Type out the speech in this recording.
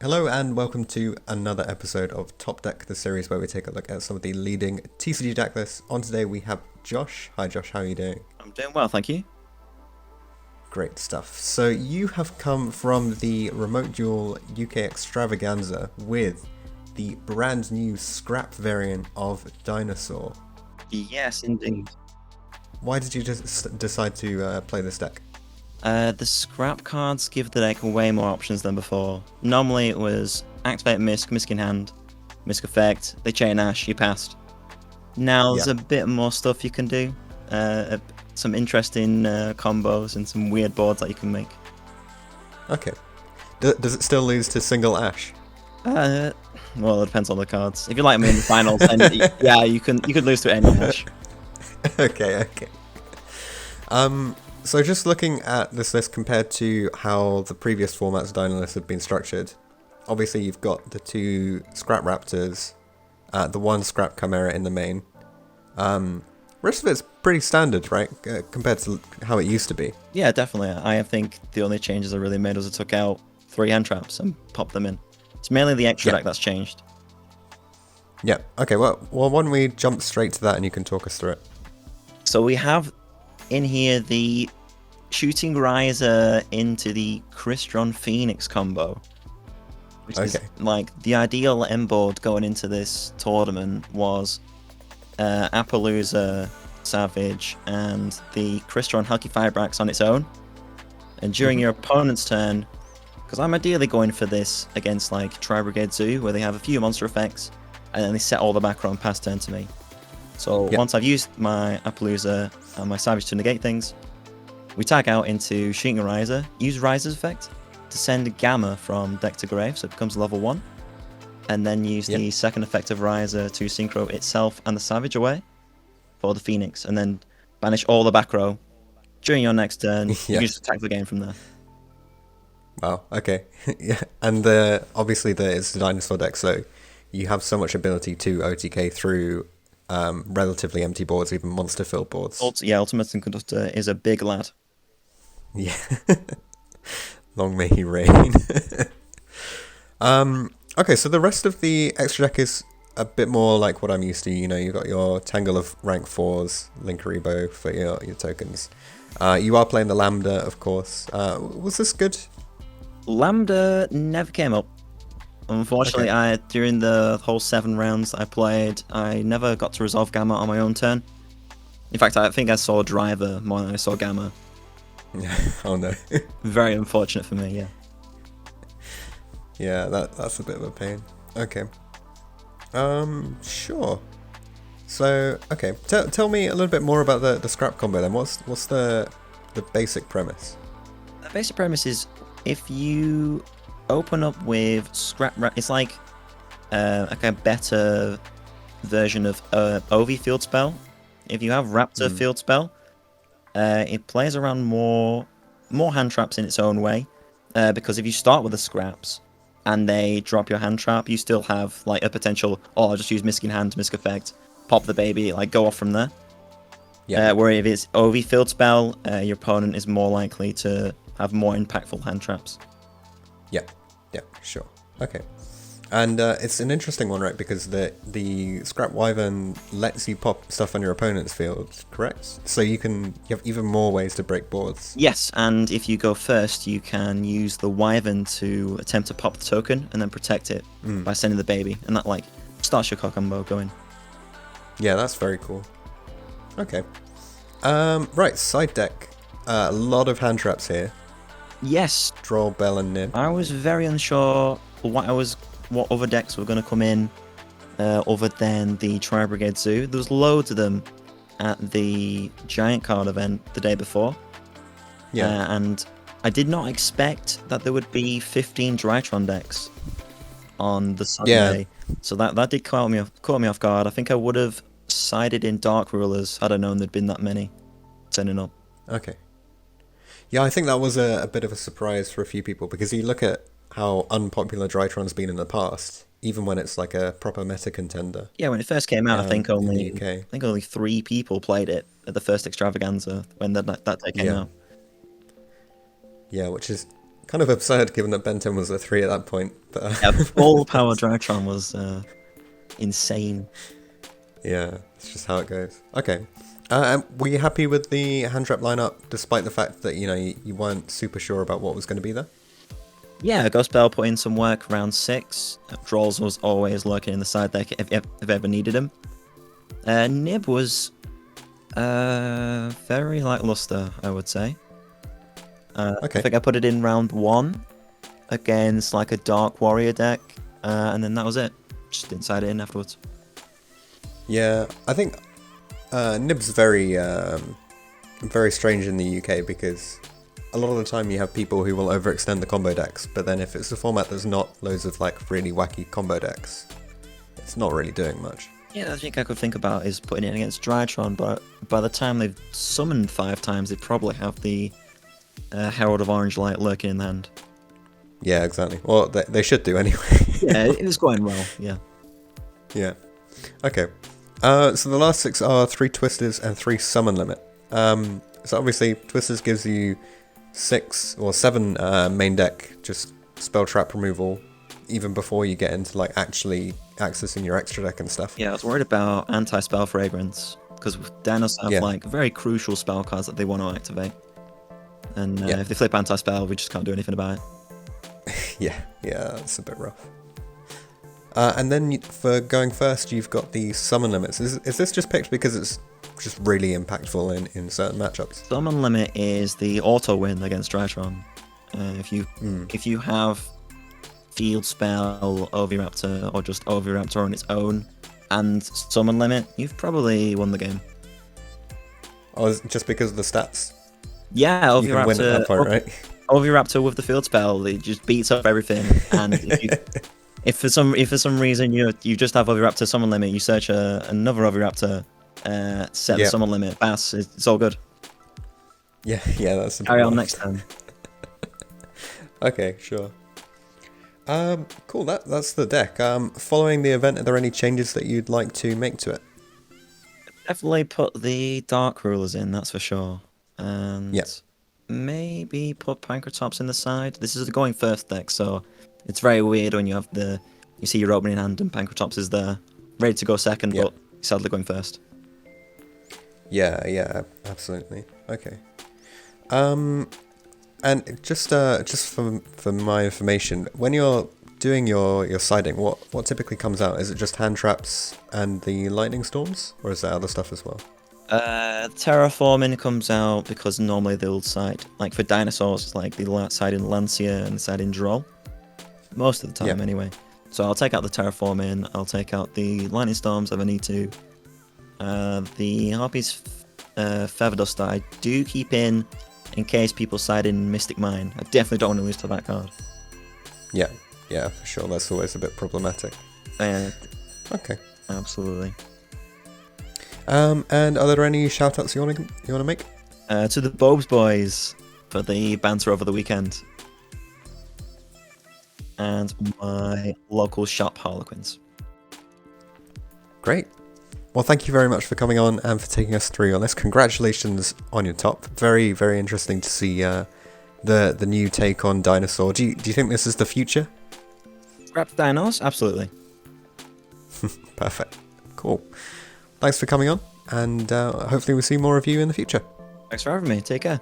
Hello and welcome to another episode of Top Deck, the series where we take a look at some of the leading TCG deck lists. On today we have Josh. Hi Josh, how are you doing? I'm doing well, thank you. Great stuff. So you have come from the Remote Duel UK Extravaganza with the brand new scrap variant of Dinosaur. Yes, indeed. Why did you just decide to play this deck? The scrap cards give the deck way more options than before. Normally it was activate Misk in hand, Misk effect, they chain Ash, you passed. Now there's a bit more stuff you can do. Some interesting combos and some weird boards that you can make. Okay. Does it still lose to single Ash? Well, it depends on the cards. If you like me in the finals, then yeah, you could lose to any Ash. Okay. So just looking at this list compared to how the previous formats of Duelist had been structured, obviously you've got the two Scrap Raptors, the one Scrap Chimera in the main. Rest of it's pretty standard, right, compared to how it used to be. Yeah, definitely. I think the only changes I really made was I took out 3 hand traps and popped them in. It's mainly the extra deck that's changed. Yeah, okay, well, why don't we jump straight to that and you can talk us through it. So we have in here the Shooting Riser into the Crystron Phoenix combo, which is like the ideal M board going into this tournament was Appaloosa, Savage, and the Crystron Hulky Firebrax on its own. And during your opponent's turn, because I'm ideally going for this against like Tri-Brigade Zoo, where they have a few monster effects, and then they set all the back row and pass turn to me. So once I've used my Appaloosa and my Savage to negate things, we tag out into Shooting Riser, use Riser's effect to send Gamma from deck to grave, so it becomes level 1, and then use the second effect of Riser to synchro itself and the Savage away for the Phoenix, and then banish all the back row. During your next turn, you can just attack the game from there. Wow, okay. Yeah, and obviously it's the Dinosaur deck, so you have so much ability to OTK through relatively empty boards, even monster-filled boards. Ultimate Conductor is a big lad. Yeah. Long may he reign. Okay, so the rest of the extra deck is a bit more like what I'm used to. You know, you've got your Tangle of rank 4s, Linkaribo for your tokens. You are playing the Lambda, of course. Was this good? Lambda never came up. Unfortunately, during the whole 7 rounds I played, I never got to resolve Gamma on my own turn. In fact, I think I saw Driver more than I saw Gamma. Oh no. Very unfortunate for me, yeah. Yeah, that's a bit of a pain. Okay. Sure. So, okay. Tell me a little bit more about the scrap combo then. What's the basic premise? The basic premise is if you open up with it's like a better version of OV field spell. If you have Raptor field spell, it plays around more hand traps in its own way, because if you start with the scraps and they drop your hand trap, you still have like a potential, I'll just use Misk in hand, Misk effect, pop the baby, like go off from there. Yeah. Where if it's OV field spell, your opponent is more likely to have more impactful hand traps. Yeah, sure. Okay. And it's an interesting one, right? Because the Scrap Wyvern lets you pop stuff on your opponent's field, correct? So you have even more ways to break boards. Yes, and if you go first, you can use the Wyvern to attempt to pop the token and then protect it by sending the baby, and that like starts your combo going. Yeah, that's very cool. Okay. Right, side deck. A lot of hand traps here. Yes. Draw, Bell, and Nib. I was very unsure what other decks were going to come in other than the Tri-Brigade Zoo. There was loads of them at the Giant Card event the day before. Yeah. And I did not expect that there would be 15 Drytron decks on the Sunday. Yeah. So that did caught me off guard. I think I would have sided in Dark Rulers had I known there'd been that many turning up. Okay. Yeah, I think that was a bit of a surprise for a few people, because you look at how unpopular Drytron's been in the past, even when it's like a proper meta contender. Yeah, when it first came out, I think only 3 people played it at the first Extravaganza when that day came out. Yeah, which is Kind of absurd given that Ben 10 was a 3 at that point. But Yeah, full power Drytron was insane. yeah, it's just how it goes. Okay. Were you happy with the hand trap lineup, despite the fact that, you weren't super sure about what was going to be there? Yeah, Ghost Bell put in some work around 6. Drolls was always lurking in the side deck if ever needed him. Nib was very lackluster, I would say. Okay. I think I put it in round 1 against like a Dark Warrior deck, and then that was it. Just didn't side it in afterwards. Yeah, I think Nib's very strange in the UK because a lot of the time you have people who will overextend the combo decks, but then if it's a format there's not loads of like really wacky combo decks, it's not really doing much. Yeah, I think I could think about is putting it against Drytron, but by the time they've summoned 5 times, they probably have the Herald of Orange Light lurking in the hand. Yeah, exactly. Well, they should do anyway. Yeah, it was going well, yeah. Yeah. Okay. So the last 6 are 3 Twisters and 3 Summon Limit. So obviously, Twisters gives you 6 or 7 main deck, just spell trap removal, even before you get into like actually accessing your extra deck and stuff. Yeah, I was worried about anti-spell fragrance, because dinos have like very crucial spell cards that they want to activate. And if they flip anti-spell, we just can't do anything about it. Yeah, that's a bit rough. And then for going first, you've got the Summon Limits. Is this just picked because it's just really impactful in certain matchups? Summon Limit is the auto win against Drytron. If you have Field Spell, Oviraptor, or just Oviraptor on its own, and Summon Limit, you've probably won the game. Oh, is it just because of the stats? Yeah, You can win at that point, right? Oviraptor with the Field Spell, it just beats up everything. And if for some reason you just have Oviraptor Summon Limit, you search another Oviraptor, set the Summon Limit, Bass, it's all good. Yeah, that's a bit Carry on rough. next time. Okay, sure. Cool. That's the deck. Following the event, are there any changes that you'd like to make to it? Definitely put the Dark Rulers in, that's for sure. And maybe put Pancratops in the side. This is a going first deck, so it's very weird when you see your opening hand and Pancratops is there, ready to go second, but sadly going first. Yeah, absolutely. Okay. And just for my information, when you're doing your siding, what typically comes out? Is it just hand traps and the lightning storms, or is there other stuff as well? Terraforming comes out because normally they'll side, like for dinosaurs, it's like the side in Lancia and the side in Droll. Most of the time, anyway. So I'll take out the Terraforming, I'll take out the lightning storms if I need to. The Harpy's Feather Duster I do keep in case people side in Mystic Mine. I definitely don't want to lose to that card. Yeah, for sure. That's always a bit problematic. Okay. Absolutely. And are there any shout-outs you want to make? To the Bobes boys for the banter over the weekend. And my local shop Harlequins. Great. Well, thank you very much for coming on and for taking us through on this. Congratulations on your top. Very, very interesting to see the new take on Dinosaur. Do you think this is the future? Scrap dinos? Absolutely. Perfect. Cool. Thanks for coming on, and hopefully we'll see more of you in the future. Thanks for having me. Take care.